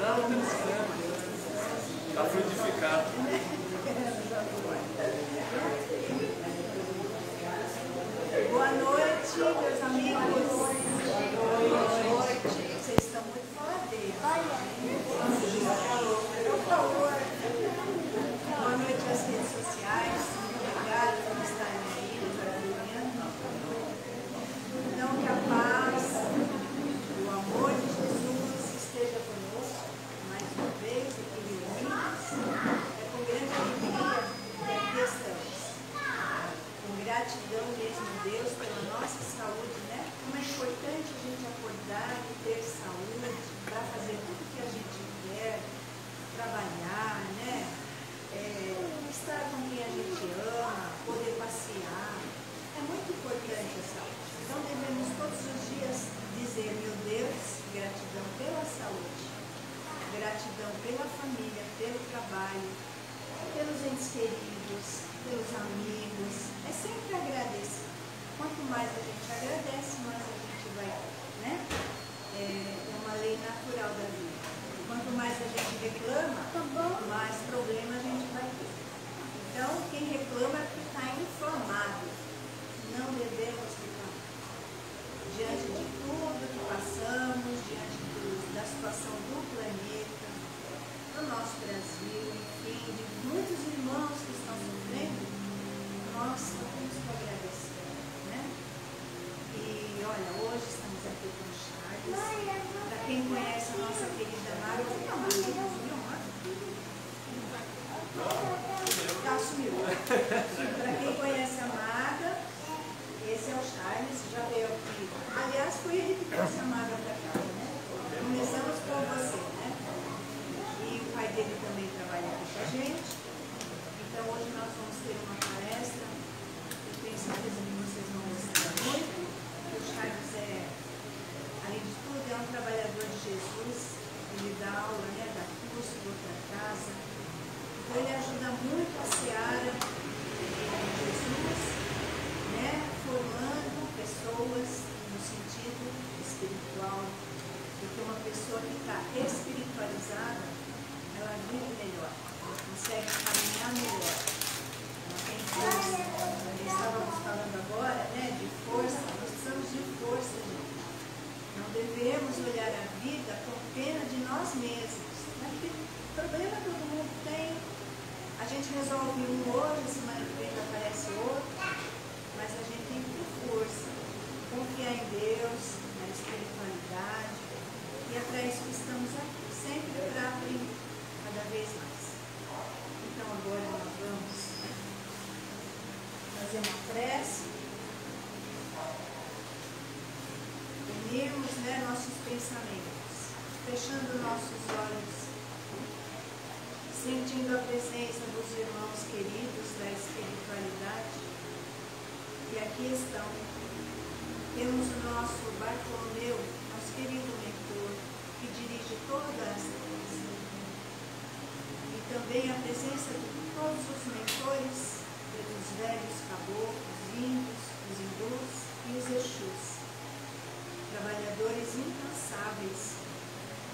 Não, não precisa. Está frutificado. Boa noite, meus amigos. Boa noite. Vocês estão muito faladeiros. Boa noite às redes sociais. Obrigada por estarem aí nos acompanhando. Então, que a paz, o amor de Jesus esteja conosco mais uma vez aqui reunidos. É com grande alegria que aqui estamos. Com gratidão mesmo a Deus pela nossa saúde, né? Como é importante a gente acordar e ter saúde para fazer tudo que a gente quer, trabalhar, né? Estar com quem a gente ama, poder passear. É muito importante a saúde. Então devemos todos os dias dizer, meu Deus, gratidão pela saúde, gratidão pela família, pelo trabalho, pelos entes queridos, pelos amigos. É sempre agradecer. Quanto mais a gente agradece, mais a gente vai, né? É uma lei natural da vida. Quanto mais a gente reclama, mais problema a gente vai ter. Então, quem reclama é porque está inflamado. Não devemos reclamar. Diante de tudo que passamos, diante da situação do planeta, do nosso Brasil, enfim, de muitos irmãos que estão sofrendo, nós temos que agradecer, né? E olha, hoje estamos aqui com o Charles. Para quem conhece a nossa querida Mara, sumiu. Para quem conhece a Maga, esse é o Charles, já veio aqui. Aliás, foi ele que trouxe a Maga para cá, né? Começamos com você, né? E o pai dele também trabalha aqui com a gente. Então hoje nós vamos ter uma palestra. Eu tenho certeza que vocês vão gostar muito. O Charles além de tudo, é um trabalhador de Jesus. Ele dá aula, né? Dá curso, outra casa. Então ele ajuda muito a seara de Jesus, né? Formando pessoas no sentido espiritual. Porque uma pessoa que está espiritualizada, ela vive melhor, ela consegue caminhar melhor, ela tem força. Estávamos falando agora, né, de força, nós precisamos de força, gente. Não devemos olhar a vida com pena de nós mesmos. Porque problema todo mundo tem, a gente resolve um hoje, semana que vem aparece outro, mas a gente tem que ter força, confiar em Deus, na espiritualidade. E é para isso que estamos aqui, sempre para aprender cada vez mais. Então agora nós vamos fazer uma prece, unirmos, né, nossos pensamentos, fechando nossos olhos, sentindo a presença dos irmãos queridos da espiritualidade. E aqui estão. Temos o nosso Bartolomeu, nosso querido mentor, que dirige toda essa coisa. E também a presença de todos os mentores, dos velhos caboclos, índios, os hindus e os exus. Trabalhadores incansáveis,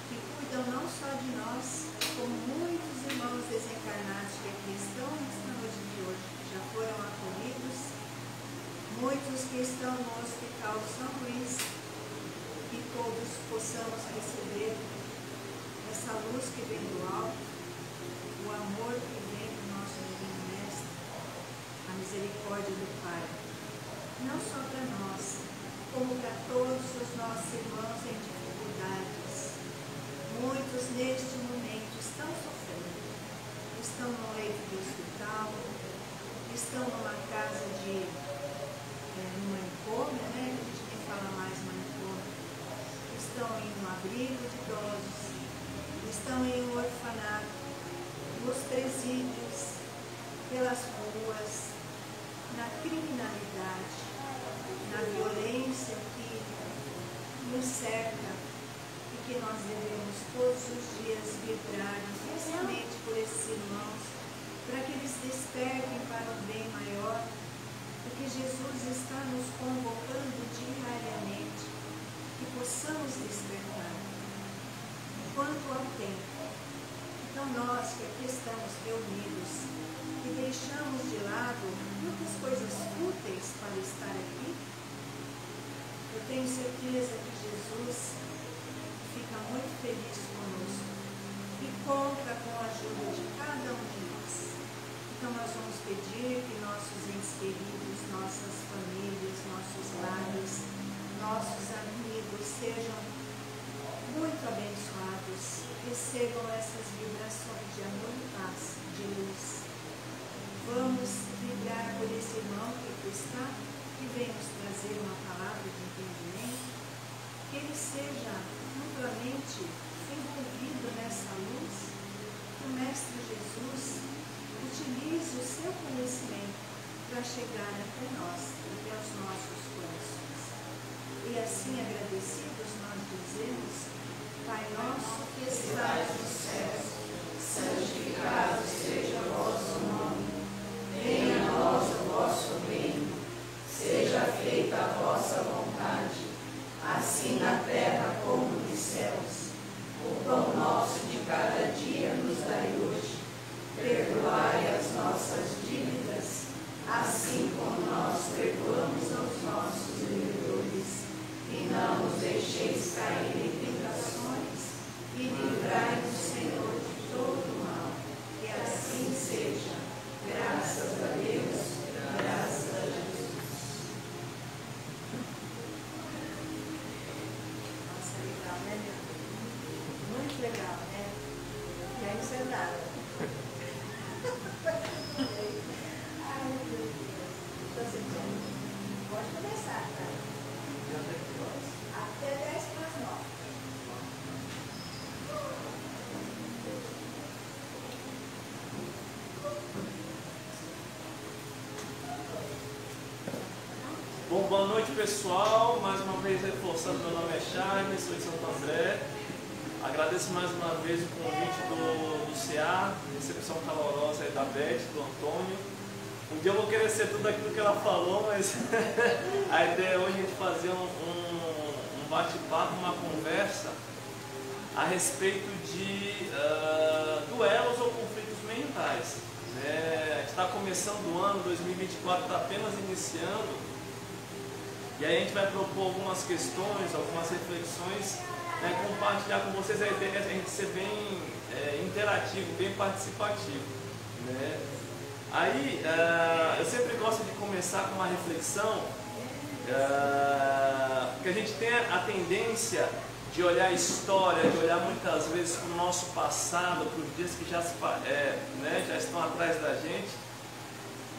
que cuidam não só de nós, como muitos irmãos desencarnados que aqui estão nesta noite de hoje, já foram acolhidos. Muitos que estão no Hospital São Luís, que todos possamos receber essa luz que vem do alto, o amor que vem do nosso Divino Mestre, a misericórdia do Pai, não só para nós, como para todos os nossos irmãos em dificuldades. Muitos neste momento estão sofrendo, estão no leito de hospital, estão numa casa de manicômio, né? A gente nem fala mais manicômio. Estão em um abrigo de idosos, estão em um orfanato, nos presídios, pelas ruas, na criminalidade, na violência que nos cerca e que nós devemos todos os dias vibrar intensamente por esses irmãos, para que eles despertem para o bem maior. Porque Jesus está nos convocando diariamente, que possamos despertar. Quanto ao tempo nós que aqui estamos reunidos e deixamos de lado muitas coisas úteis para estar aqui, eu tenho certeza que Jesus fica muito feliz conosco e conta com a ajuda de cada um de nós. Então nós vamos pedir que nossos entes queridos, nossas famílias, nossos lares, nossos amigos sejam muito abençoados, recebam essas vibrações de amor e paz, de luz. Vamos vibrar por esse irmão que aqui está, que vem nos trazer uma palavra de entendimento, que ele seja amplamente envolvido nessa luz, que o Mestre Jesus utilize o seu conhecimento para chegar até nós, até os nossos corações. E assim, agradecidos, nós dizemos: Pai nosso que estais nos céus, santificado seja o vosso nome. Venha a nós o vosso reino. Seja feita a vossa vontade, assim na terra como nos céus. O pão nosso de cada dia nos dai hoje. Perdoai as nossas dívidas, assim como nós perdoamos aos nossos devedores. E não nos deixeis cair em tentações, e livrai-nos, Senhor, de todo mal. Que assim seja. Graças a Deus, graças a Jesus. Nossa, legal, né, meu? Muito legal, né? E aí, sentada. Ai, meu Deus. Estou sentindo. Pode começar, tá? Até 10 para as 9. Bom, boa noite, pessoal. Mais uma vez reforçando, meu nome é Charles, sou de Santo André. Agradeço mais uma vez o convite do CA, recepção calorosa aí da Beth, do Antônio. Um dia eu vou querer ser tudo aquilo que ela falou, mas a ideia é hoje a gente fazer um bate-papo, uma conversa a respeito de duelos ou conflitos mentais. A gente está começando o ano, 2024 está apenas iniciando. E aí a gente vai propor algumas questões, algumas reflexões, compartilhar com vocês. A ideia é a gente ser bem interativo, bem participativo. Aí eu sempre gosto de começar com uma reflexão, porque a gente tem a tendência de olhar a história, de olhar muitas vezes para o nosso passado, para os dias que já estão atrás da gente.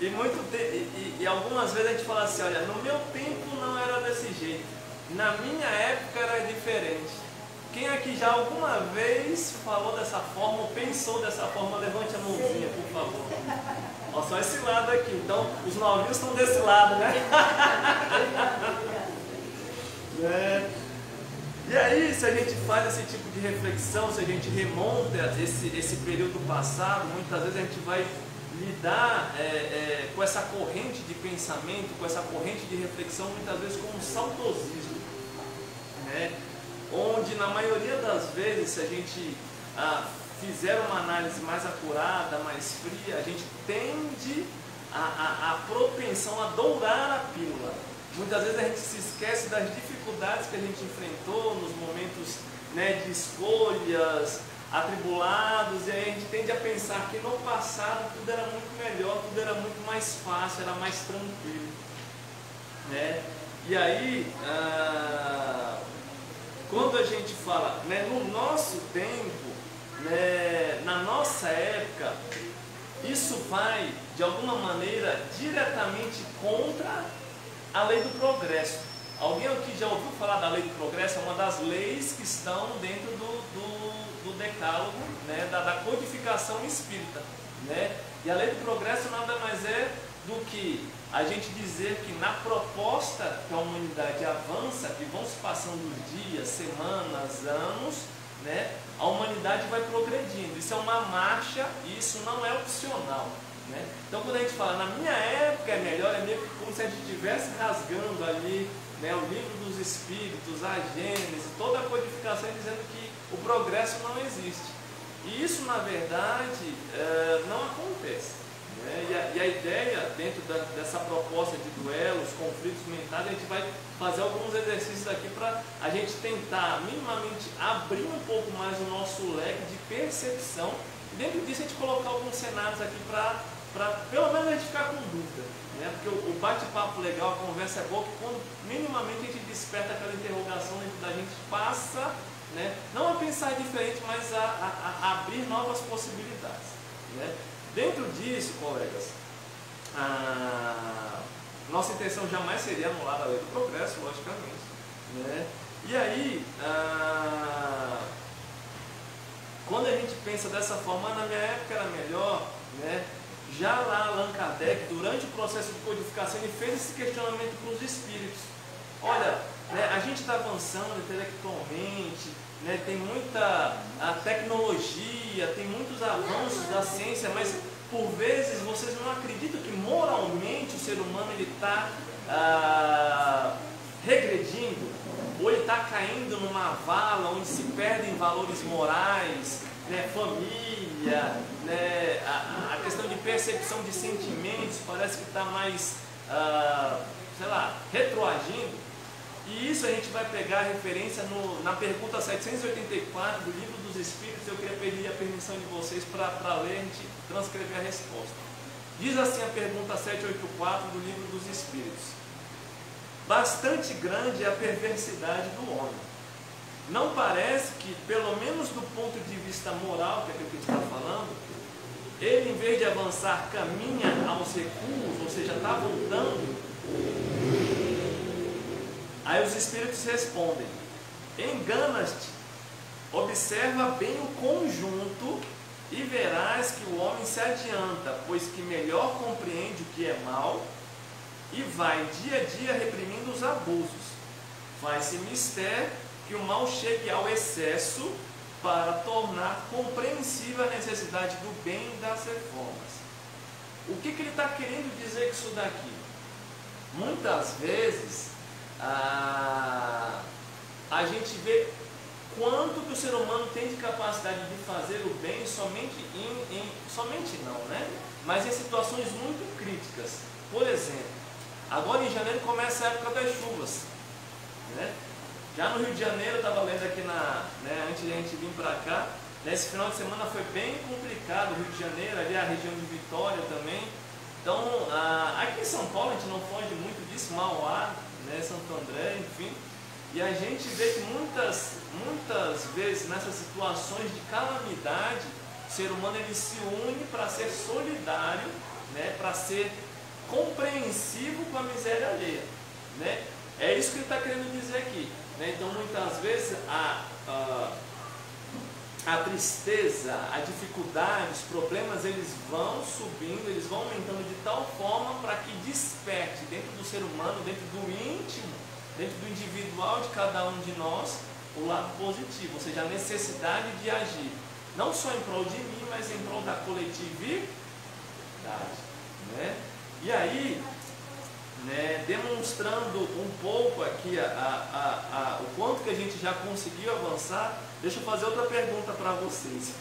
E algumas vezes a gente fala assim: olha, no meu tempo não era desse jeito, na minha época era diferente. Quem aqui já alguma vez falou dessa forma ou pensou dessa forma, levante a mãozinha, por favor. Ó, só esse lado aqui, então os novinhos estão desse lado, né? E aí, se a gente faz esse tipo de reflexão, se a gente remonta esse período passado, muitas vezes a gente vai lidar com essa corrente de pensamento, com essa corrente de reflexão, muitas vezes com um saudosismo, onde na maioria das vezes, se a gente fizer uma análise mais acurada, mais fria, a gente tende a propensão a dourar a pílula. Muitas vezes a gente se esquece das dificuldades que a gente enfrentou nos momentos de escolhas atribulados, e aí a gente tende a pensar que no passado tudo era muito melhor, tudo era muito mais fácil, era mais tranquilo, E aí, quando a gente fala, no nosso tempo, na nossa época, isso vai, de alguma maneira, diretamente contra a lei do progresso. Alguém aqui já ouviu falar da lei do progresso? É uma das leis que estão dentro do decálogo, da codificação espírita. E a lei do progresso nada mais é do que a gente dizer que na proposta que a humanidade avança, que vão se passando os dias, semanas, anos, a humanidade vai progredindo. Isso é uma marcha e isso não é opcional. Então quando a gente fala, na minha época é melhor, é meio que como se a gente estivesse rasgando ali o livro dos Espíritos, a Gênese, toda a codificação, dizendo que o progresso não existe. E isso, na verdade, não acontece. Né? E a ideia, dentro dessa proposta de duelos, conflitos mentais, a gente vai fazer alguns exercícios aqui para a gente tentar minimamente abrir um pouco mais o nosso leque de percepção. E dentro disso a gente colocar alguns cenários aqui para pelo menos a gente ficar com dúvida. Né? Porque o bate-papo legal, a conversa é boa, que quando minimamente a gente desperta aquela interrogação dentro da gente, passa, né? Não a pensar diferente, mas a abrir novas possibilidades. Né? Dentro disso, colegas, nossa intenção jamais seria anular a lei do progresso, logicamente. Né? E aí, quando a gente pensa dessa forma, na minha época era melhor, né? Já lá Allan Kardec, durante o processo de codificação, ele fez esse questionamento para os espíritos. Olha, né, a gente está avançando intelectualmente, né, tem muita tecnologia, tem muitos avanços da ciência, mas por vezes vocês não acreditam que moralmente o ser humano está regredindo, ou ele está caindo numa vala onde se perdem valores morais, né, família, né, a questão de percepção de sentimentos parece que está mais, sei lá, retroagindo. E isso a gente vai pegar referência na pergunta 784 do Livro dos Espíritos. Eu queria pedir a permissão de vocês para ler, a gente transcrever a resposta. Diz assim a pergunta 784 do Livro dos Espíritos: bastante grande é a perversidade do homem. Não parece que, pelo menos do ponto de vista moral, que é aquilo que a gente está falando, ele, em vez de avançar, caminha aos recuos, ou seja, está voltando? Aí os espíritos respondem: enganas-te, observa bem o conjunto e verás que o homem se adianta, pois que melhor compreende o que é mal e vai dia a dia reprimindo os abusos. Faz-se mister que o mal chegue ao excesso para tornar compreensível a necessidade do bem e das reformas. O que ele está querendo dizer com isso daqui? Muitas vezes a gente vê quanto que o ser humano tem de capacidade de fazer o bem somente somente não, né? Mas em situações muito críticas. Por exemplo, agora em janeiro começa a época das chuvas, né? Já no Rio de Janeiro, eu estava lendo aqui antes de a gente vir para cá, nesse final de semana foi bem complicado. O Rio de Janeiro, ali a região de Vitória também. Então, aqui em São Paulo a gente não foge muito disso, Mauá, né, Santo André, enfim. E a gente vê que muitas vezes nessas situações de calamidade, o ser humano ele se une para ser solidário, né, para ser compreensivo com a miséria alheia. Né? É isso que ele está querendo dizer aqui. Né? Então, muitas vezes, a tristeza, a dificuldade, os problemas, eles vão subindo, eles vão aumentando de tal forma para que desperte dentro do ser humano, dentro do íntimo, dentro do individual de cada um de nós, o lado positivo, ou seja, a necessidade de agir, não só em prol de mim, mas em prol da coletividade. Né? E aí, né, demonstrando um pouco aqui o quanto que a gente já conseguiu avançar, deixa eu fazer outra pergunta para vocês.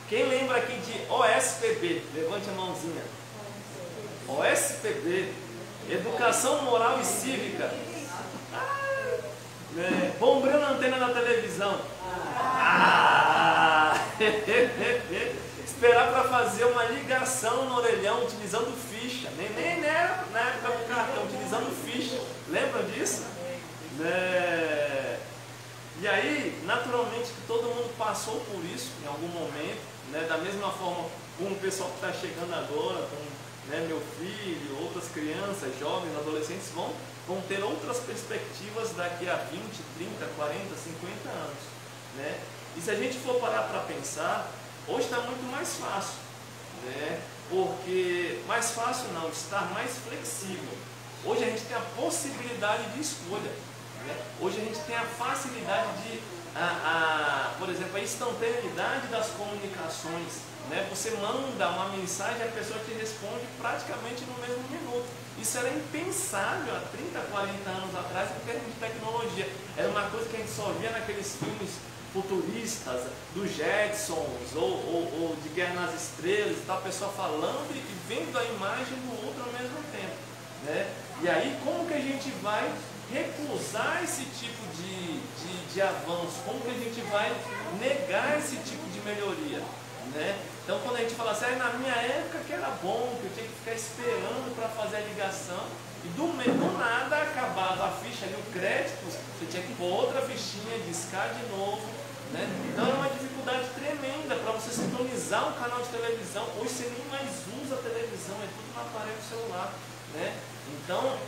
Quem lembra aqui de OSPB? Levante a mãozinha. OSPB, Educação Moral e Cívica. Né, bombril na antena da televisão. Esperar para fazer uma ligação no orelhão utilizando ficha. Nem era na época do cartão, utilizando ficha. Lembram disso? Né? E aí, naturalmente, que todo mundo passou por isso em algum momento. Né? Da mesma forma como o pessoal que está chegando agora, como, né, meu filho, outras crianças, jovens, adolescentes, vão ter outras perspectivas daqui a 20, 30, 40, 50 anos. Né? E se a gente for parar para pensar, hoje está muito mais fácil, né? Porque mais fácil não, está mais flexível. Hoje a gente tem a possibilidade de escolha, né? Hoje a gente tem a facilidade de, por exemplo, a instantaneidade das comunicações, né? Você manda uma mensagem e a pessoa te responde praticamente no mesmo minuto. Isso era impensável há 30, 40 anos atrás em termos de tecnologia. Era uma coisa que a gente só via naqueles filmes futuristas, dos Jetsons ou de Guerra nas Estrelas, tá a pessoa falando e vendo a imagem do outro ao mesmo tempo, né? E aí como que a gente vai recusar esse tipo de avanço? Como que a gente vai negar esse tipo de melhoria, né? Então quando a gente fala assim, na minha época que era bom, que eu tinha que ficar esperando para fazer a ligação, e do nada acabava a ficha ali, o crédito, você tinha que pôr outra fichinha, discar de novo, né? Então é uma dificuldade tremenda para você sintonizar um canal de televisão. Hoje você nem mais usa a televisão, é tudo no aparelho celular, né? Então,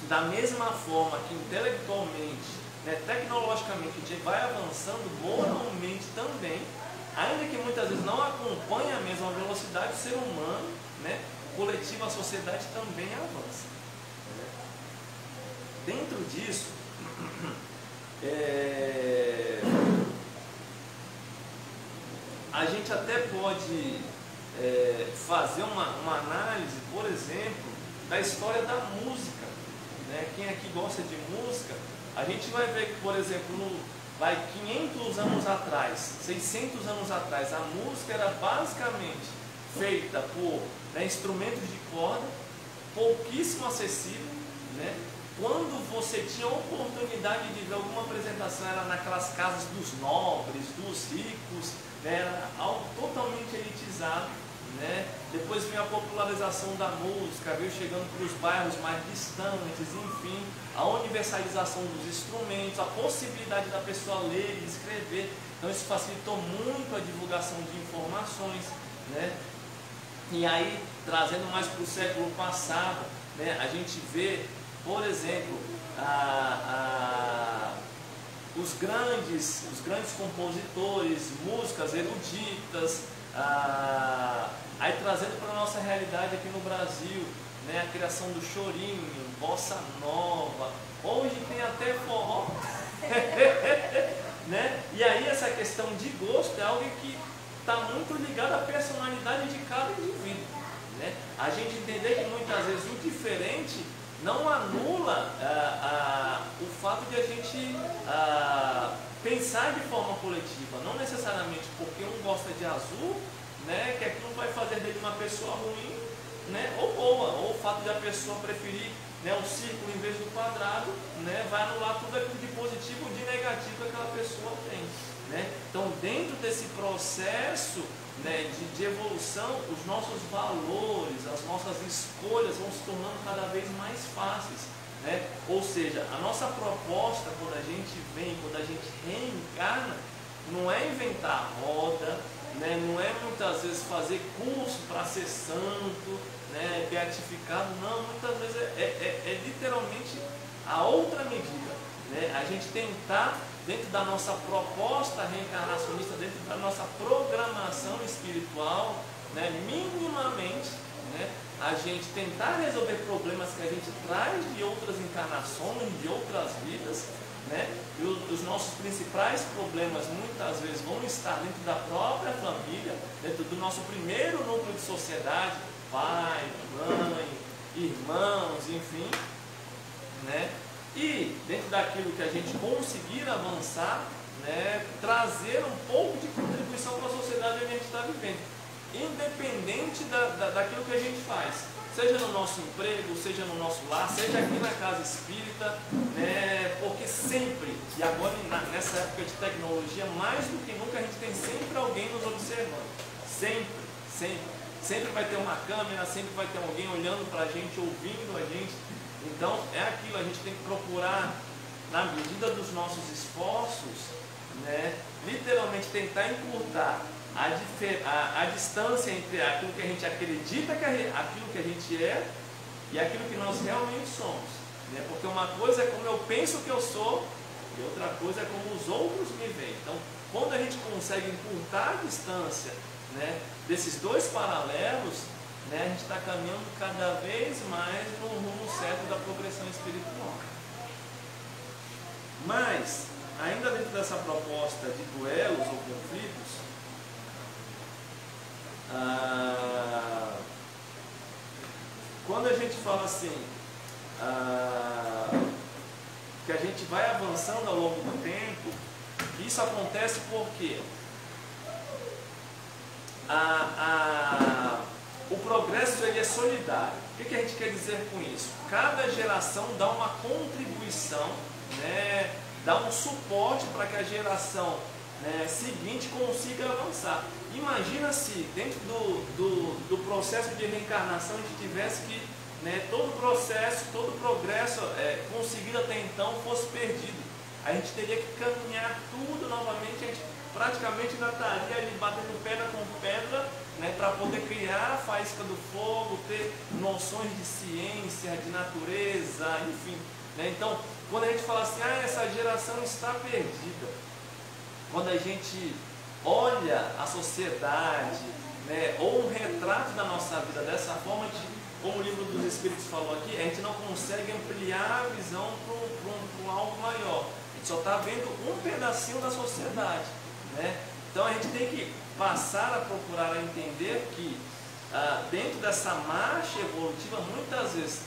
da mesma forma que intelectualmente, né, tecnologicamente, a gente vai avançando, moralmente também, ainda que muitas vezes não acompanhe a mesma velocidade, o ser humano, né, o coletivo, a sociedade também avança. Dentro disso, a gente até pode fazer uma análise, por exemplo, da história da música, né? Quem aqui gosta de música, a gente vai ver que, por exemplo, 500 anos atrás, 600 anos atrás, a música era basicamente feita por instrumentos de corda, pouquíssimo acessível, né? Quando você tinha a oportunidade de ver alguma apresentação, era naquelas casas dos nobres, dos ricos, né? Era algo totalmente elitizado, né? Depois veio a popularização da música, veio chegando para os bairros mais distantes, enfim, a universalização dos instrumentos, a possibilidade da pessoa ler e escrever. Então isso facilitou muito a divulgação de informações, né? E aí, trazendo mais para o século passado, né, a gente vê, por exemplo, os grandes compositores, músicas eruditas, aí trazendo para a nossa realidade aqui no Brasil, né, a criação do chorinho, bossa nova, hoje tem até forró, né? E aí essa questão de gosto é algo que está muito ligado à personalidade de cada indivíduo, né? A gente entender que muitas vezes o diferente não anula o fato de a gente pensar de forma coletiva, não necessariamente porque um gosta de azul, né, que aquilo vai fazer dele uma pessoa ruim, né, ou boa, ou o fato de a pessoa preferir, né, o círculo em vez do quadrado, né, vai anular tudo aquilo de positivo ou de negativo que aquela pessoa tem, né? Então, dentro desse processo, né, de evolução, os nossos valores, as nossas escolhas vão se tornando cada vez mais fáceis, né? Ou seja, a nossa proposta, quando a gente vem, quando a gente reencarna, não é inventar roda, né? Não é muitas vezes fazer curso para ser santo, né, beatificado, não, muitas vezes é literalmente a outra medida, né? A gente tentar, dentro da nossa proposta reencarnacionista, dentro da nossa programação espiritual, né, minimamente, né, a gente tentar resolver problemas que a gente traz de outras encarnações, de outras vidas, né, e os nossos principais problemas muitas vezes vão estar dentro da própria família, dentro do nosso primeiro núcleo de sociedade, pai, mãe, irmãos, enfim, né? E dentro daquilo que a gente conseguir avançar, né, trazer um pouco de contribuição para a sociedade que a gente está vivendo, independente daquilo que a gente faz, seja no nosso emprego, seja no nosso lar, seja aqui na casa espírita, né, porque sempre, e agora nessa época de tecnologia, mais do que nunca, a gente tem sempre alguém nos observando, sempre vai ter uma câmera, sempre vai ter alguém olhando para a gente, ouvindo a gente. Então é aquilo, a gente tem que procurar, na medida dos nossos esforços, né, literalmente tentar encurtar a distância entre aquilo que a gente acredita, aquilo que a gente é e aquilo que nós realmente somos, né? Porque uma coisa é como eu penso que eu sou e outra coisa é como os outros me veem. Então, quando a gente consegue encurtar a distância, né, desses dois paralelos, né, a gente está caminhando cada vez mais no rumo certo da progressão espiritual. Mas, ainda dentro dessa proposta de duelos ou conflitos, quando a gente fala assim, que a gente vai avançando ao longo do tempo, Isso acontece porque o progresso ele é solidário. O que a gente quer dizer com isso? Cada geração dá uma contribuição, né, dá um suporte para que a geração, né, seguinte consiga avançar. Imagina se dentro do processo de reencarnação a gente tivesse que, né, todo o processo, todo o progresso conseguido até então fosse perdido. A gente teria que caminhar tudo novamente, a gente praticamente ainda estaria ali batendo pedra com pedra, né, para poder criar a faísca do fogo, ter noções de ciência, de natureza, enfim. Né? Então, quando a gente fala assim, essa geração está perdida, quando a gente olha a sociedade, né, ou um retrato da nossa vida dessa forma, como o livro dos Espíritos falou aqui, a gente não consegue ampliar a visão para algo maior. A gente só está vendo um pedacinho da sociedade. Né? Então a gente tem que passar a procurar a entender que dentro dessa marcha evolutiva, muitas vezes,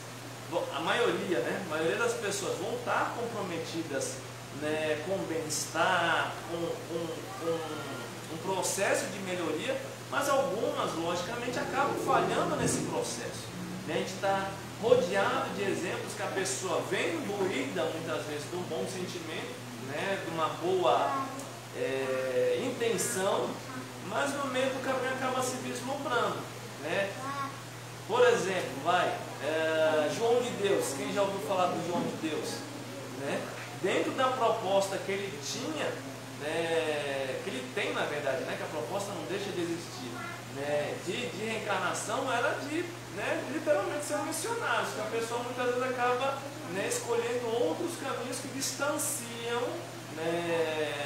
a maioria das pessoas vão estar comprometidas, né, com o bem-estar, com um processo de melhoria, mas algumas, logicamente, acabam falhando nesse processo. Né? A gente está rodeado de exemplos que a pessoa vem imbuída, muitas vezes, de um bom sentimento, né, de uma boa intenção, mas no meio do caminho acaba se vislumbrando. Né? Por exemplo, João de Deus, quem já ouviu falar do João de Deus? Né? Dentro da proposta que ele tinha, né, que ele tem na verdade, né, que a proposta não deixa de existir, né, de reencarnação, era de, né, literalmente ser missionário, que a pessoa muitas vezes acaba, né, escolhendo outros caminhos que distanciam, né,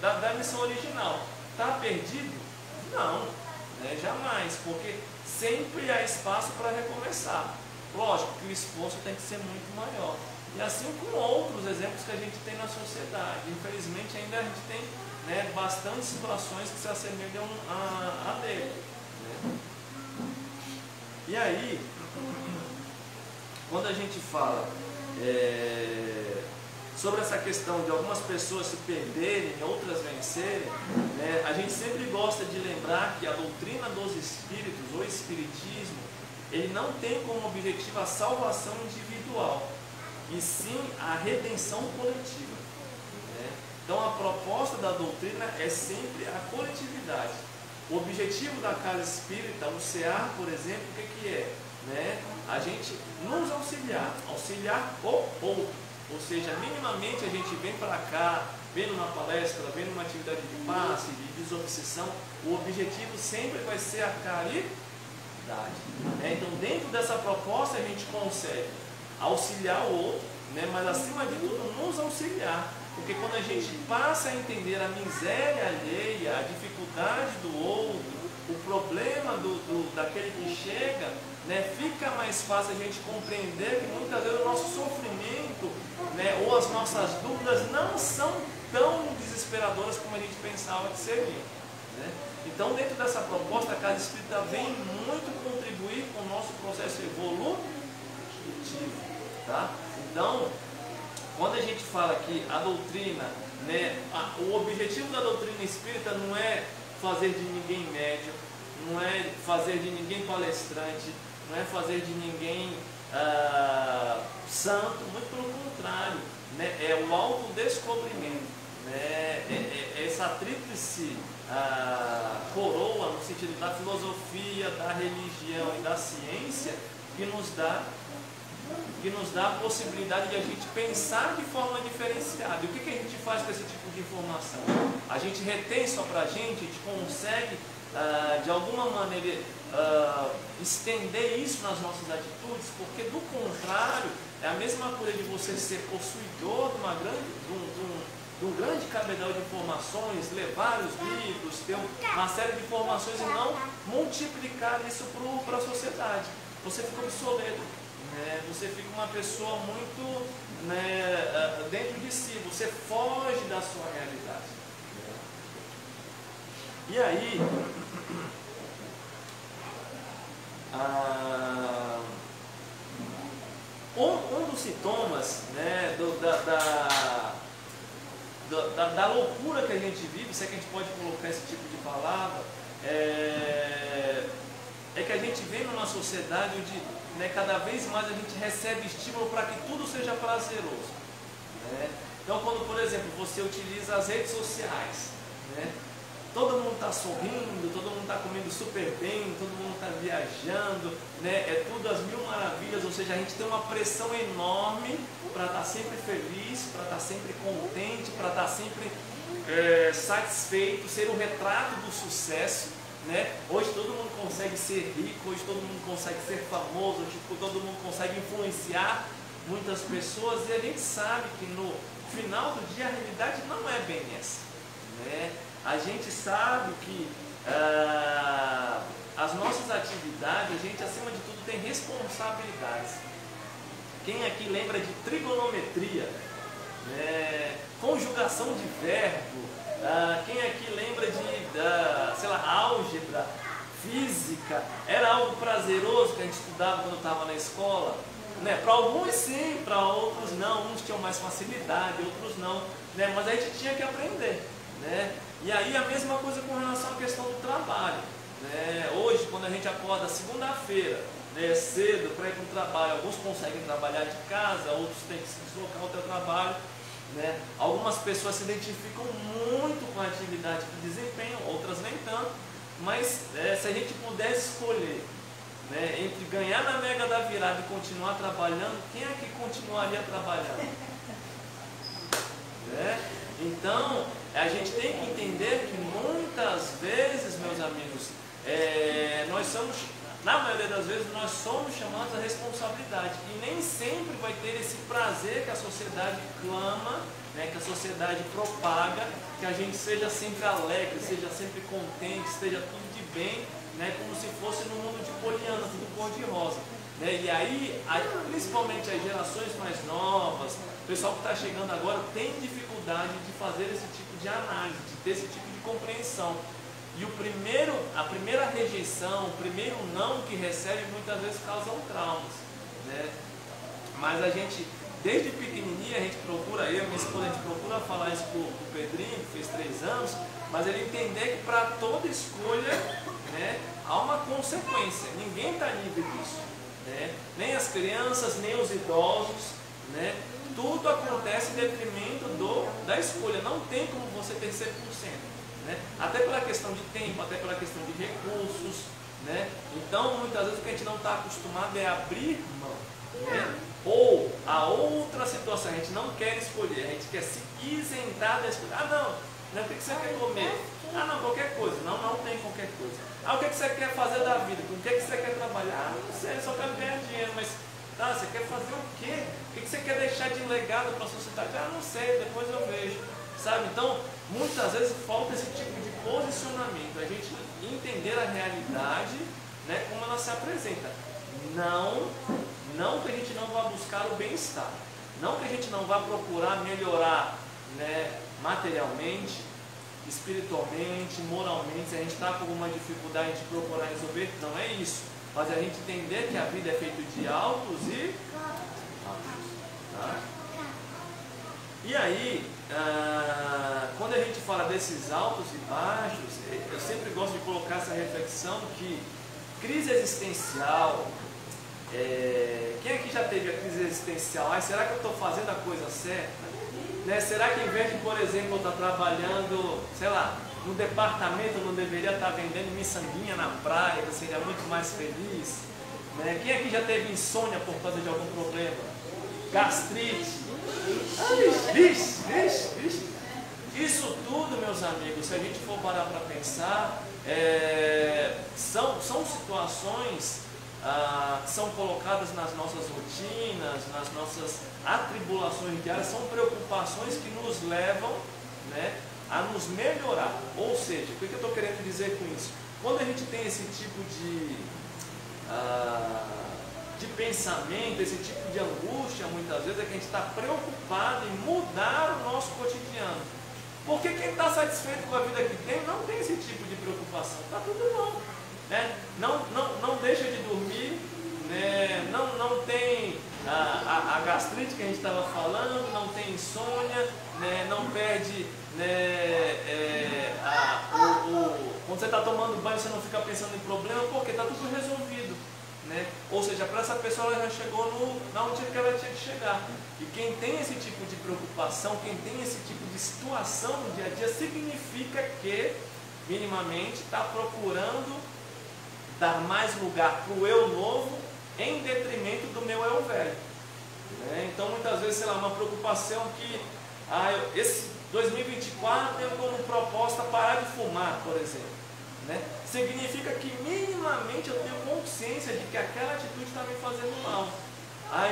da missão original. Está perdido? Não, né, jamais, porque sempre há espaço para recomeçar. Lógico que o esforço tem que ser muito maior. E assim com outros exemplos que a gente tem na sociedade. Infelizmente ainda a gente tem, né, bastante situações que se assemelham a dele. Né? E aí, quando a gente fala sobre essa questão de algumas pessoas se perderem e outras vencerem, né, a gente sempre gosta de lembrar que a doutrina dos espíritos, o espiritismo, ele não tem como objetivo a salvação individual, e sim a redenção coletiva. Né? Então a proposta da doutrina é sempre a coletividade. O objetivo da casa espírita, o CEAR, por exemplo, o que é? Né? A gente nos auxiliar o outro. Ou seja, minimamente a gente vem para cá, vem numa palestra, vem numa atividade de passe, de desobsessão, o objetivo sempre vai ser a caridade. Então dentro dessa proposta a gente consegue auxiliar o outro, né, mas acima de tudo nos auxiliar, porque quando a gente passa a entender a miséria alheia, a dificuldade do outro, o problema daquele que chega, né, fica mais fácil a gente compreender que muitas vezes o nosso sofrimento, né, ou as nossas dúvidas não são tão desesperadoras como a gente pensava que seriam. Né? Então, dentro dessa proposta, a Casa Espírita vem muito contribuir com o nosso processo evolutivo. Tá? Então, quando a gente fala que a doutrina, né, o objetivo da doutrina espírita não é fazer de ninguém médium, não é fazer de ninguém palestrante, não é fazer de ninguém santo, muito pelo contrário, né, é o autodescobrimento, né, essa tríplice coroa no sentido da filosofia, da religião e da ciência que nos dá a possibilidade de a gente pensar de forma diferenciada. E o que a gente faz com esse tipo de informação? A gente retém só para a gente consegue, de alguma maneira, estender isso nas nossas atitudes, porque do contrário, é a mesma coisa de você ser possuidor de um grande cabedal de informações, ler vários livros, ter uma série de informações e não multiplicar isso para a sociedade. Você fica obsoleto. Você fica uma pessoa muito, né, dentro de si, você foge da sua realidade. E aí, um dos sintomas, né, da loucura que a gente vive, se é que a gente pode colocar esse tipo de palavra, é que a gente vem numa sociedade onde, né, cada vez mais a gente recebe estímulo para que tudo seja prazeroso. Né? Então, quando, por exemplo, você utiliza as redes sociais, né, todo mundo está sorrindo, todo mundo está comendo super bem, todo mundo está viajando, né, é tudo às mil maravilhas, ou seja, a gente tem uma pressão enorme para estar sempre feliz, para estar sempre contente, para estar sempre satisfeito, ser o retrato do sucesso. Né? Hoje todo mundo consegue ser rico, hoje todo mundo consegue ser famoso, hoje todo mundo consegue influenciar muitas pessoas, e a gente sabe que no final do dia a realidade não é bem essa. Né? A gente sabe que as nossas atividades, a gente acima de tudo tem responsabilidades. Quem aqui lembra de trigonometria, né? Conjugação de verbo? Quem aqui lembra de, sei lá, álgebra, física? Era algo prazeroso que a gente estudava quando estava na escola? Né? Para alguns sim, para outros não. Uns tinham mais facilidade, outros não. Né? Mas a gente tinha que aprender. Né? E aí a mesma coisa com relação à questão do trabalho. Né? Hoje, quando a gente acorda segunda-feira, né, cedo para ir para o trabalho, alguns conseguem trabalhar de casa, outros têm que se deslocar ao seu trabalho. Né? Algumas pessoas se identificam muito com a atividade que desempenham, outras nem tanto, mas se a gente pudesse escolher, né, entre ganhar na mega da virada e continuar trabalhando, quem é que continuaria trabalhando? Né? Então, a gente tem que entender que muitas vezes, meus amigos, nós somos, na maioria das vezes, nós somos chamados à responsabilidade, e nem sempre vai ter esse prazer que a sociedade clama, né, que a sociedade propaga, que a gente seja sempre alegre, seja sempre contente, esteja tudo de bem, né, como se fosse no mundo de Poliana, tudo cor-de-rosa. Né? E aí, principalmente as gerações mais novas, o pessoal que está chegando agora tem dificuldade de fazer esse tipo de análise, de ter esse tipo de compreensão. E a primeira rejeição, o primeiro não que recebe, muitas vezes causam traumas. Né? Mas a gente, desde pequenininha, a gente procura, eu e minha esposa, a gente procura falar isso pro Pedrinho, que fez 3 anos, mas ele entender que para toda escolha, né, há uma consequência, ninguém está livre disso. Né? Nem as crianças, nem os idosos, né? Tudo acontece em detrimento da escolha, não tem como você ter 100%. Né? Até pela questão de tempo, até pela questão de recursos. Né? Então, muitas vezes o que a gente não está acostumado é abrir mão. Né? Ou a outra situação, a gente não quer escolher, a gente quer se isentar da escolha. Não, o que você quer comer? Não, qualquer coisa. Não tem qualquer coisa. O que você quer fazer da vida? Com o que você quer trabalhar? Não sei, só quero ganhar dinheiro, mas você quer fazer o quê? O que você quer deixar de legado para a sociedade? Não sei, depois eu vejo. Sabe? Então, muitas vezes falta esse tipo de posicionamento, a gente entender a realidade, né, como ela se apresenta. Não que a gente não vá buscar o bem-estar, não que a gente não vá procurar melhorar, né, materialmente, espiritualmente, moralmente, se a gente está com alguma dificuldade de procurar resolver, não é isso. Mas a gente entender que a vida é feita de altos e baixos. Tá? E aí, quando a gente fala desses altos e baixos, eu sempre gosto de colocar essa reflexão que crise existencial, quem aqui já teve a crise existencial? Será que eu estou fazendo a coisa certa? Né? Será que em vez de, por exemplo, eu estar trabalhando, sei lá, no departamento, eu não deveria estar vendendo miçanguinha na praia, que eu seria muito mais feliz? Né? Quem aqui já teve insônia por causa de algum problema? Gastrite? Vixe. Isso tudo, meus amigos, se a gente for parar para pensar, são situações que são colocadas nas nossas rotinas, nas nossas atribulações diárias, são preocupações que nos levam, né, a nos melhorar. Ou seja, o que eu estou querendo dizer com isso? Quando a gente tem esse tipo de pensamento, esse tipo de angústia, muitas vezes é que a gente está preocupado em mudar o nosso cotidiano. Porque quem está satisfeito com a vida que tem, não tem esse tipo de preocupação. Está tudo bom. Né? Não deixa de dormir, né? Não tem a gastrite que a gente estava falando, não tem insônia, né, não perde, né, quando você está tomando banho você não fica pensando em problema, porque está tudo resolvido. Né? Ou seja, para essa pessoa ela já chegou na onde que ela tinha que chegar. E quem tem esse tipo de preocupação, quem tem esse tipo de situação no dia a dia, significa que minimamente está procurando dar mais lugar para o eu novo em detrimento do meu eu velho. Né? Então muitas vezes, sei lá, uma preocupação que esse 2024 eu como proposta parar de fumar, por exemplo. Né? Significa que minimamente eu tenho consciência de que aquela atitude está me fazendo mal.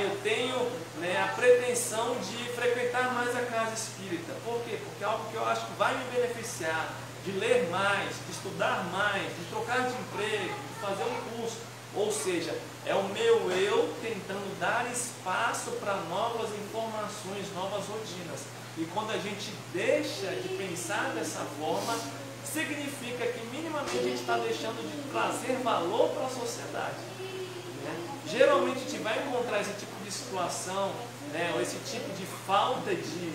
Eu tenho, né, a pretensão de frequentar mais a casa espírita. Por quê? Porque é algo que eu acho que vai me beneficiar, de ler mais, de estudar mais, de trocar de emprego, de fazer um curso. Ou seja, é o meu eu tentando dar espaço para novas informações, novas rotinas. E quando a gente deixa de pensar dessa forma, significa que minimamente a gente está deixando de trazer valor para a sociedade. Né? Geralmente a gente vai encontrar esse tipo de situação, né, ou esse tipo de falta de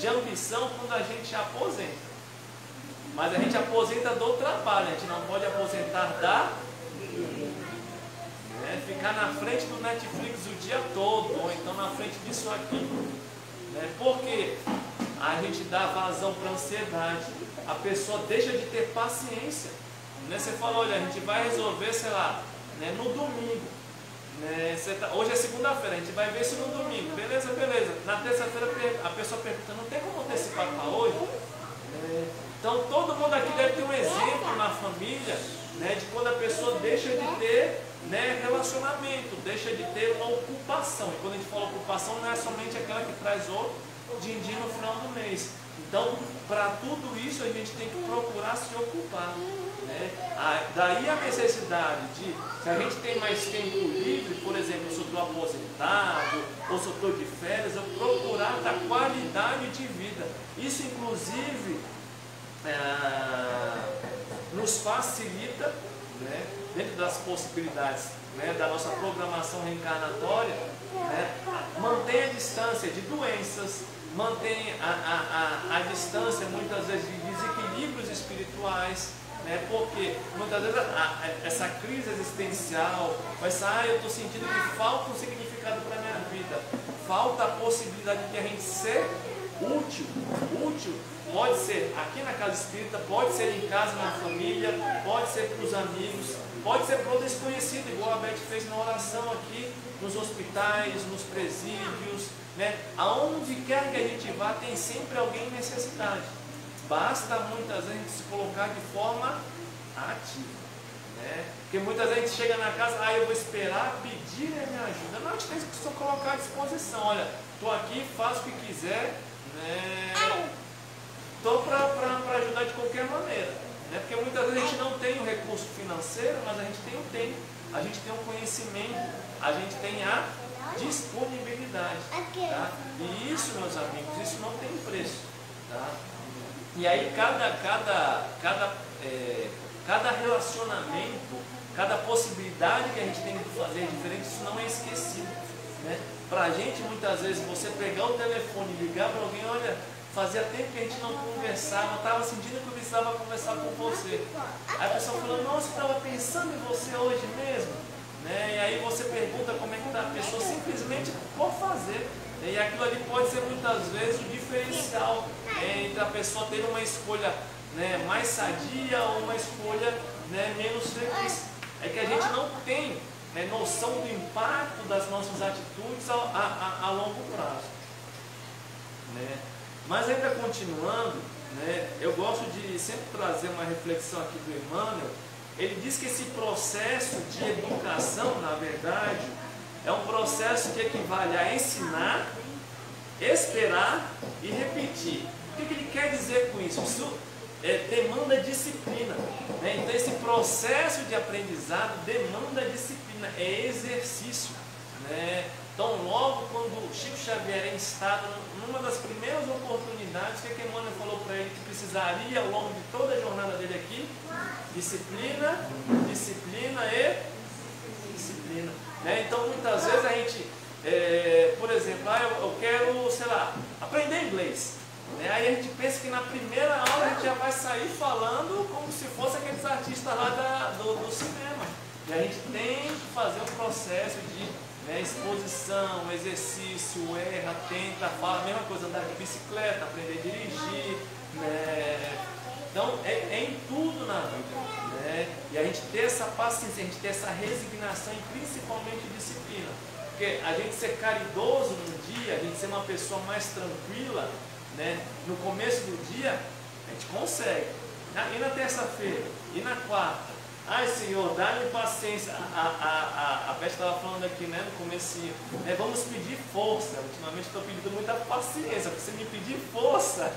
ambição quando a gente aposenta. Mas a gente aposenta do trabalho, a gente não pode aposentar ficar na frente do Netflix o dia todo, ou então na frente disso aqui. Né? Porque a gente dá vazão para a ansiedade, a pessoa deixa de ter paciência. Né? Você fala, olha, a gente vai resolver, sei lá, né, no domingo. Né? Hoje é segunda-feira, a gente vai ver isso no domingo. Beleza, beleza. Na terça-feira a pessoa pergunta, não tem como antecipar para hoje? Então todo mundo aqui deve ter um exemplo na família, né, de quando a pessoa deixa de ter, né, relacionamento, deixa de ter uma ocupação. E quando a gente fala ocupação, não é somente aquela que traz o din-din no final do mês. Então, para tudo isso, a gente tem que procurar se ocupar. Né? Daí a necessidade de, se a gente tem mais tempo livre, por exemplo, se eu estou aposentado, ou se eu estou de férias, eu procurar dar qualidade de vida. Isso, inclusive, nos facilita, né, dentro das possibilidades, né, da nossa programação reencarnatória, né, mantém a distância de doenças, mantém a distância muitas vezes de desequilíbrios espirituais, né, porque muitas vezes essa crise existencial, eu estou sentindo que falta um significado para a minha vida, falta a possibilidade de a gente ser útil. Pode ser aqui na casa espírita, pode ser em casa, na família, pode ser para os amigos, pode ser para o desconhecido, igual a Beth fez na oração aqui, nos hospitais, nos presídios, né? Aonde quer que a gente vá, tem sempre alguém em necessidade. Basta muitas vezes a gente se colocar de forma ativa. Né? Porque muitas vezes a gente chega na casa, eu vou esperar pedir a minha ajuda. Não, a gente tem que só colocar à disposição. Olha, estou aqui, faço o que quiser. Estou para ajudar de qualquer maneira, né? Porque muitas vezes a gente não tem o recurso financeiro, mas a gente tem o tempo, a gente tem o conhecimento, a gente tem a disponibilidade. Tá? E isso, meus amigos, isso não tem preço. Tá? E aí cada relacionamento, cada possibilidade que a gente tem de fazer diferente, isso não é esquecido. Né? Para a gente, muitas vezes, você pegar o telefone e ligar para alguém, olha, fazia tempo que a gente não conversava, eu estava sentindo que eu precisava conversar com você. Aí a pessoa falou, nossa, eu estava pensando em você hoje mesmo. Né? E aí você pergunta como é que está a pessoa, simplesmente por fazer. E aquilo ali pode ser muitas vezes o diferencial, né, entre a pessoa ter uma escolha, né, mais sadia ou uma escolha, né, menos feliz. É que a gente não tem, né, noção do impacto das nossas atitudes a longo prazo. Né? Mas ainda continuando, né, eu gosto de sempre trazer uma reflexão aqui do Emmanuel. Ele diz que esse processo de educação, na verdade, é um processo que equivale a ensinar, esperar e repetir. O que ele quer dizer com isso? Isso demanda disciplina. Né? Então esse processo de aprendizado demanda disciplina, é exercício. Né? Então logo quando Chico Xavier é instado, numa das primeiras oportunidades, o que Emmanuel falou para ele que precisaria ao longo de toda a jornada dele aqui? Disciplina, disciplina e disciplina. Né? Então, muitas vezes a gente, por exemplo, eu quero, sei lá, aprender inglês. Né? Aí a gente pensa que na primeira aula a gente já vai sair falando como se fosse aqueles artistas lá do cinema. E a gente tem que fazer um processo de exposição, exercício, erra, tenta, fala, a mesma coisa, andar de bicicleta, aprender a dirigir. Né? Então, é em tudo na vida. Né? E a gente ter essa paciência, a gente ter essa resignação e principalmente disciplina. Porque a gente ser caridoso no dia, a gente ser uma pessoa mais tranquila, né? No começo do dia, a gente consegue. E na terça-feira? E na quarta? Ai, Senhor, dá-me paciência. A Beth estava falando aqui, né, no comecinho. Vamos pedir força. Ultimamente estou pedindo muita paciência. Porque se me pedir força,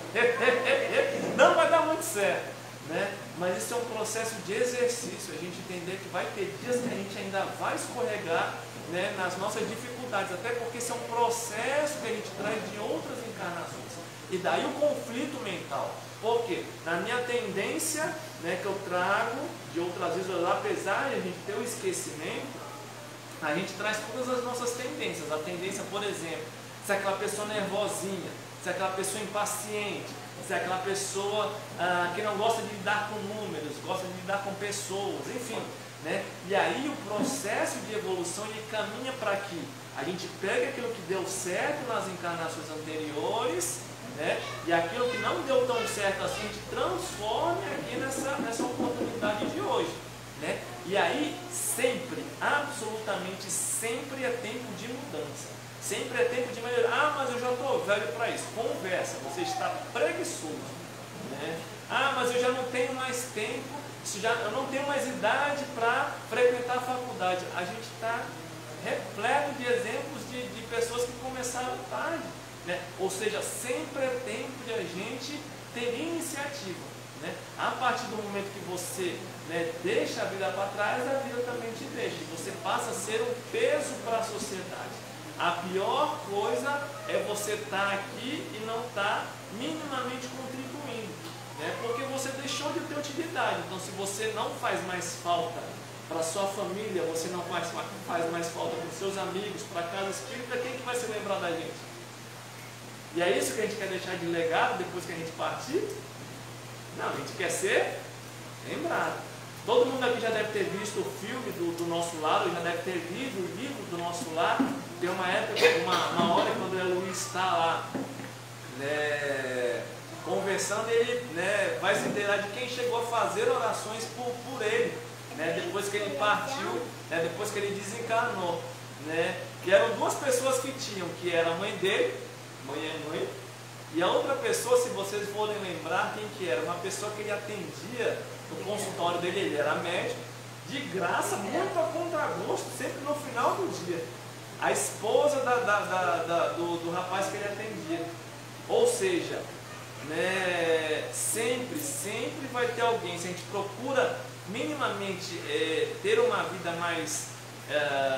não vai dar muito certo. Né? Mas isso é um processo de exercício. A gente entender que vai ter dias que a gente ainda vai escorregar, né, nas nossas dificuldades. Até porque isso é um processo que a gente traz de outras encarnações. E daí o conflito mental. Porque na minha tendência, né, que eu trago de outras vezes, apesar de a gente ter o esquecimento, a gente traz todas as nossas tendências. A tendência, por exemplo, se é aquela pessoa nervosinha, se é aquela pessoa impaciente, se é aquela pessoa que não gosta de lidar com números, gosta de lidar com pessoas, enfim. Né? E aí o processo de evolução ele caminha para que a gente pegue aquilo que deu certo nas encarnações anteriores, né? E aquilo que não deu tão certo assim, a gente transforme aqui nessa oportunidade de hoje. Né? E aí sempre, absolutamente sempre é tempo de mudança. Sempre é tempo de melhorar. Mas eu já estou velho para isso. Conversa, você está preguiçoso. Né? Mas eu já não tenho mais tempo, eu não tenho mais idade para frequentar a faculdade. A gente está repleto de exemplos de pessoas que começaram tarde. Né? Ou seja, sempre é tempo de a gente ter iniciativa. Né? A partir do momento que você, né, deixa a vida para trás, a vida também te deixa. Você passa a ser um peso para a sociedade. A pior coisa é você estar aqui e não estar minimamente contribuindo. Né? Porque você deixou de ter utilidade. Então, se você não faz mais falta para sua família, você não faz mais falta para os seus amigos, para a casa espírita, quem que vai se lembrar da gente? E é isso que a gente quer deixar de legado depois que a gente partir? Não, a gente quer ser lembrado. Todo mundo aqui já deve ter visto o filme do Nosso Lar, ou já deve ter lido o livro do Nosso Lar. Tem uma época, uma hora quando o Luiz está lá, né, conversando, ele, né, vai se inteirar de quem chegou a fazer orações por ele, né, depois que ele partiu, né, depois que ele desencarnou. Né, que eram duas pessoas que tinham, que era a mãe dele, mãe, e a outra pessoa, se vocês forem lembrar quem que era, uma pessoa que ele atendia no consultório dele, ele era médico, de graça, muito a contragosto, sempre no final do dia. A esposa do rapaz que ele atendia. Ou seja, né, sempre vai ter alguém, se a gente procura minimamente ter uma vida mais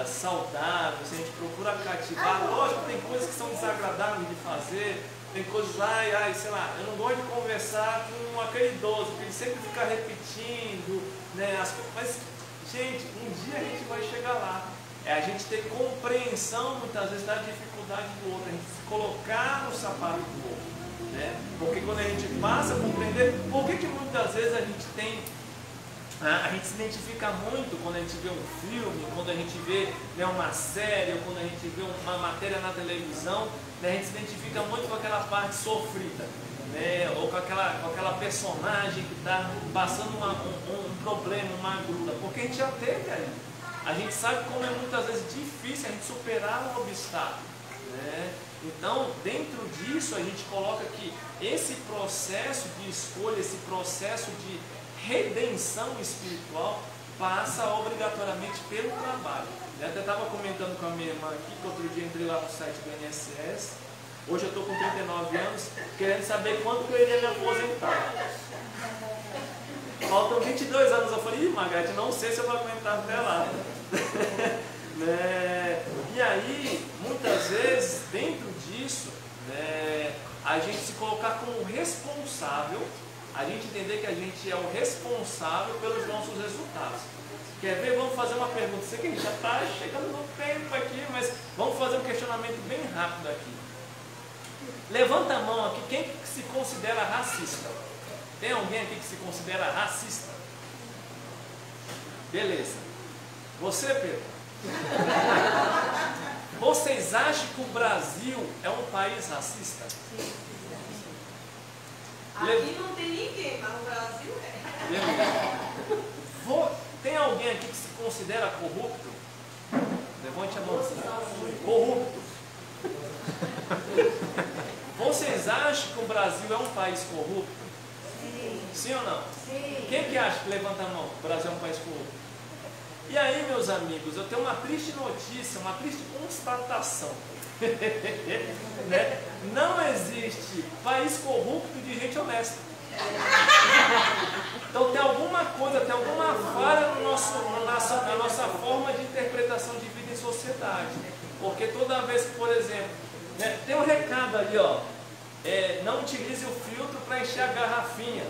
saudável, se a gente procura cativar, lógico, tem coisas que são desagradáveis de fazer, tem coisas, sei lá, eu não gosto de conversar com aquele idoso, porque ele sempre fica repetindo, né, mas, gente, um dia a gente vai chegar lá. É a gente ter compreensão, muitas vezes, da dificuldade do outro, a gente se colocar no sapato do outro. Né? Porque quando a gente passa a compreender, por que muitas vezes a gente se identifica muito quando a gente vê um filme, quando a gente vê, né, uma série, ou quando a gente vê uma matéria na televisão, né, a gente se identifica muito com aquela parte sofrida, né, ou com aquela personagem que está passando um problema, uma gruda, porque a gente já teve aí. A gente sabe como é muitas vezes difícil a gente superar um obstáculo. Né? Então, dentro disso, a gente coloca que esse processo de escolha, esse processo de redenção espiritual passa obrigatoriamente pelo trabalho. Eu até estava comentando com a minha irmã aqui, que outro dia entrei lá no site do INSS, hoje eu estou com 39 anos, querendo saber quando que eu iria me aposentar. Faltam 22 anos, eu falei, Margarete, não sei se eu vou aguentar até lá. Né? E aí, muitas vezes, dentro disso, né, a gente se colocar como responsável a gente entender que a gente é o responsável pelos nossos resultados. Quer ver? Vamos fazer uma pergunta. Sei que a gente já está chegando no tempo aqui, mas vamos fazer um questionamento bem rápido aqui. Levanta a mão aqui, quem se considera racista? Tem alguém aqui que se considera racista? Beleza. Você, Pedro? Vocês acham que o Brasil é um país racista? Sim. Aqui não tem ninguém, mas no Brasil é. Beleza. Tem alguém aqui que se considera corrupto? Levante a mão. Corrupto. Vocês acham que o Brasil é um país corrupto? Sim. Sim ou não? Sim. Quem que acha que levanta a mão? O Brasil é um país corrupto. E aí, meus amigos, eu tenho uma triste notícia, uma triste constatação. Né? Não existe país corrupto de gente honesta. Então tem alguma coisa, tem alguma falha na nossa forma de interpretação de vida em sociedade. Porque toda vez que, por exemplo, né, tem um recado ali, ó, não utilize o filtro para encher a garrafinha,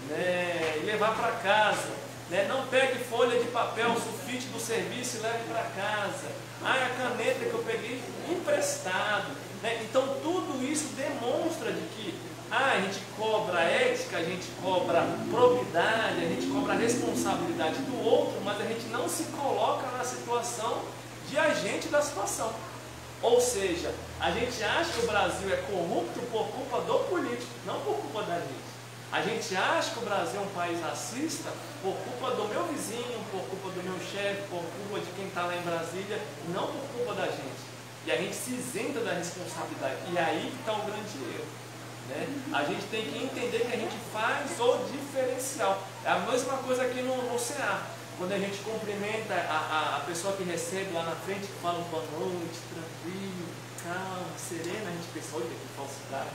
né, e levar para casa. Né, não pegue folha de papel, sulfite do serviço e leve para casa. A caneta que eu peguei emprestado. Né? Então tudo isso demonstra de que a gente cobra ética, a gente cobra probidade, a gente cobra a responsabilidade do outro, mas a gente não se coloca na situação de agente da situação. Ou seja, a gente acha que o Brasil é corrupto por culpa do político, não por culpa da gente. A gente acha que o Brasil é um país racista por culpa do meu vizinho, por culpa do meu chefe, por culpa de quem está lá em Brasília, não por culpa da gente. E a gente se isenta da responsabilidade. E aí que está o grande erro. Né? A gente tem que entender que a gente faz o diferencial. É a mesma coisa aqui no CA. Quando a gente cumprimenta a pessoa que recebe lá na frente, que fala boa noite, tranquilo, calma, serena, a gente pensa, olha que falsidade.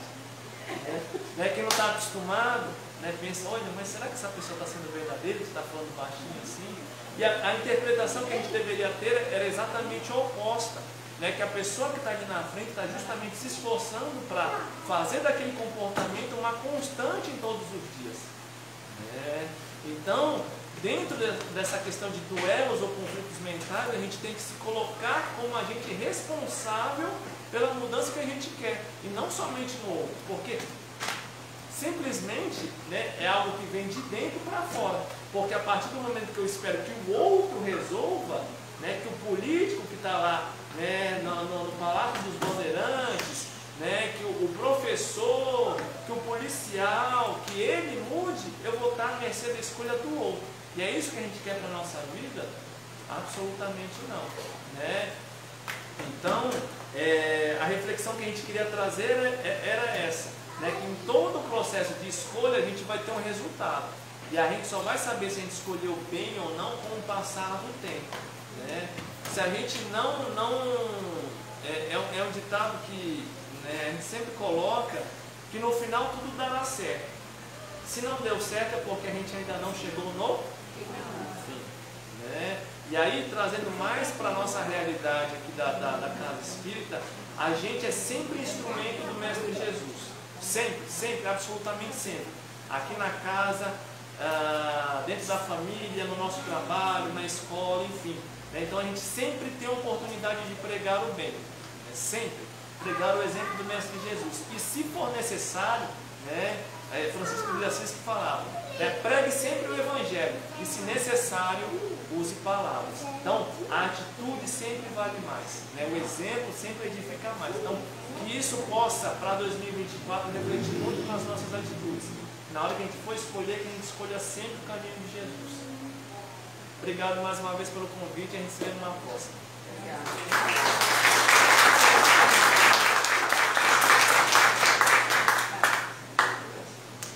Né? Quem não está acostumado, né, pensa, olha, mas será que essa pessoa está sendo verdadeira, que está falando baixinho assim? E a interpretação que a gente deveria ter era exatamente oposta. Né, que a pessoa que está ali na frente está justamente se esforçando para fazer daquele comportamento uma constante em todos os dias. Então, dentro dessa questão de duelos ou conflitos mentais, a gente tem que se colocar como agente responsável pela mudança que a gente quer, e não somente no outro, porque simplesmente, né, é algo que vem de dentro para fora, porque a partir do momento que eu espero que o outro resolva, né, que o político que está lá, né, no Palácio dos Bandeirantes, né, que o professor, que o policial, que ele mude, eu vou estar à mercê da escolha do outro. E é isso que a gente quer para a nossa vida? Absolutamente não. Né? Então, a reflexão que a gente queria trazer era essa, né, que em todo o processo de escolha a gente vai ter um resultado. E a gente só vai saber se a gente escolheu bem ou não com o passar do tempo. Né? Se a gente é um ditado que, né, a gente sempre coloca que no final tudo dará certo. Se não deu certo é porque a gente ainda não chegou no fim. Né? E aí, trazendo mais para a nossa realidade aqui da casa espírita, a gente é sempre instrumento do Mestre Jesus. Sempre, sempre, absolutamente sempre. Aqui na casa, dentro da família, no nosso trabalho, na escola, enfim. Então a gente sempre tem a oportunidade de pregar o bem, né? Sempre pregar o exemplo do Mestre Jesus. E se for necessário, né, Francisco de Assis que falava, né, pregue sempre o Evangelho e, se necessário, use palavras. Então a atitude sempre vale mais, né? O exemplo sempre edifica mais. Então que isso possa, para 2024, refletir muito nas nossas atitudes. Na hora que a gente for escolher, que a gente escolha sempre o caminho de Jesus. Obrigado mais uma vez pelo convite e a gente se vê numa próxima.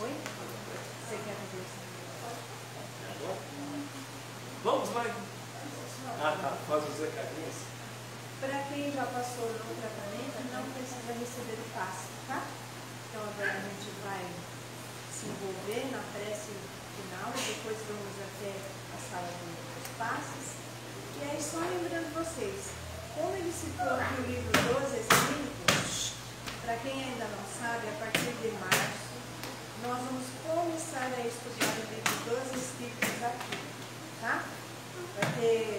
Oi? Você quer conversar? Vamos, vai. Tá. Faz os recadinhos. Para quem já passou no tratamento, não precisa receber o passe, tá? Então agora a gente vai se envolver na prece final e depois vamos até a sala dos passes. E aí, só lembrando vocês, como ele citou aqui o livro dos Espíritos, para quem ainda não sabe, a partir de março, nós vamos começar vai estudar o livro dos Espíritos aqui, tá? Vai ter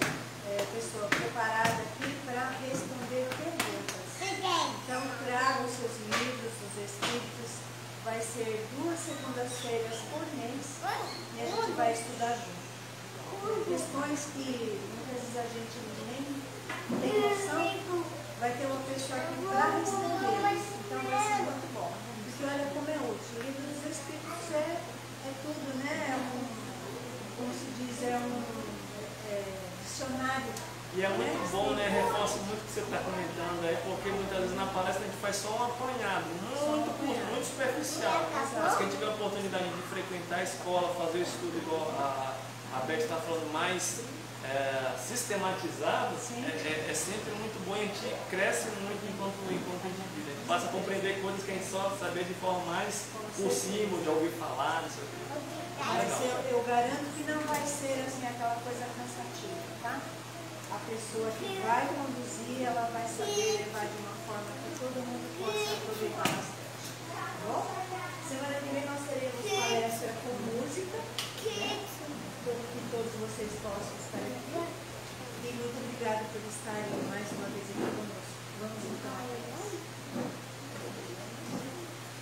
pessoa preparada aqui para responder perguntas. Então, traga os seus livros, os Espíritos. Vai ser 2 segundas-feiras por mês e a gente vai estudar junto. Questões que muitas vezes a gente nem tem noção, vai ter uma pessoa aqui para responder. Então, vai ser muito bom. Porque olha como é útil. O livro dos Espíritos é tudo, né? Como se diz, é um dicionário. E é muito bom, né? Reforço muito o que você está comentando aí, porque muitas vezes na palestra a gente faz só um apanhado, muito superficial. Mas quem tiver a oportunidade de frequentar a escola, fazer o estudo igual a Beth está falando, mais sistematizado, é sempre muito bom e a gente cresce muito enquanto indivíduo. A gente passa a compreender coisas que a gente só saber de forma mais por cima, de ouvir falar, não sei o que. Eu garanto que não vai ser assim aquela coisa cansativa, tá? A pessoa que vai conduzir, ela vai saber levar de uma forma que todo mundo possa aproveitar bastante. Tá bom? Semana que vem nós teremos palestra com música, né? Que todos vocês possam estar aqui. E muito obrigada por estarem mais uma vez aqui conosco. Vamos então a Deus.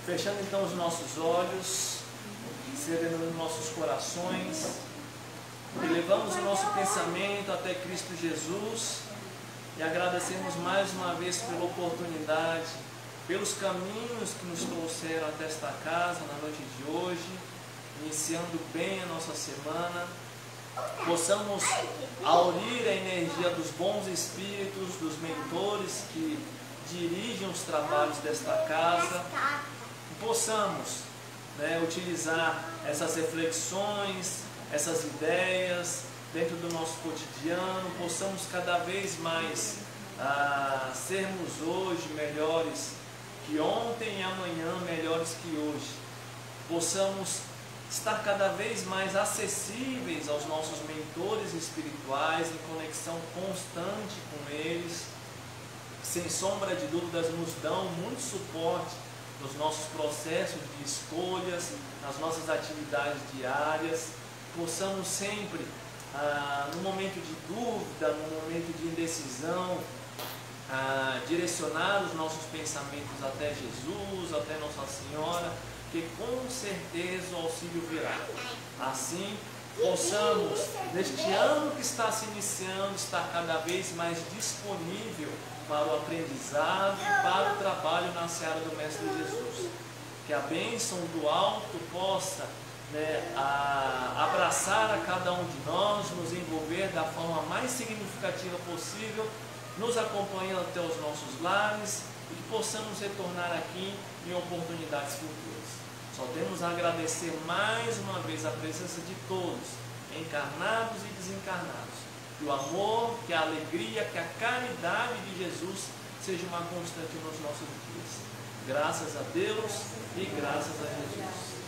Fechando então os nossos olhos, serenando nossos corações. E levamos o nosso pensamento até Cristo Jesus e agradecemos mais uma vez pela oportunidade, pelos caminhos que nos trouxeram até esta casa na noite de hoje, iniciando bem a nossa semana. Possamos aurir a energia dos bons espíritos, dos mentores que dirigem os trabalhos desta casa, e possamos, utilizar essas reflexões, essas ideias dentro do nosso cotidiano, possamos cada vez mais sermos hoje melhores que ontem e amanhã melhores que hoje. Possamos estar cada vez mais acessíveis aos nossos mentores espirituais, em conexão constante com eles, sem sombra de dúvidas nos dão muito suporte nos nossos processos de escolhas, nas nossas atividades diárias. Possamos sempre, no momento de dúvida, no momento de indecisão, direcionar os nossos pensamentos até Jesus, até Nossa Senhora, que com certeza o auxílio virá. Assim, possamos, neste ano que está se iniciando, estar cada vez mais disponível para o aprendizado e para o trabalho na seara do Mestre Jesus. Que a bênção do alto possa abraçar a cada um de nós, nos envolver da forma mais significativa possível, nos acompanhando até os nossos lares e que possamos retornar aqui em oportunidades futuras. Só temos a agradecer mais uma vez a presença de todos, encarnados e desencarnados. Que o amor, que a alegria, que a caridade de Jesus seja uma constante nos nossos dias. Graças a Deus e graças a Jesus.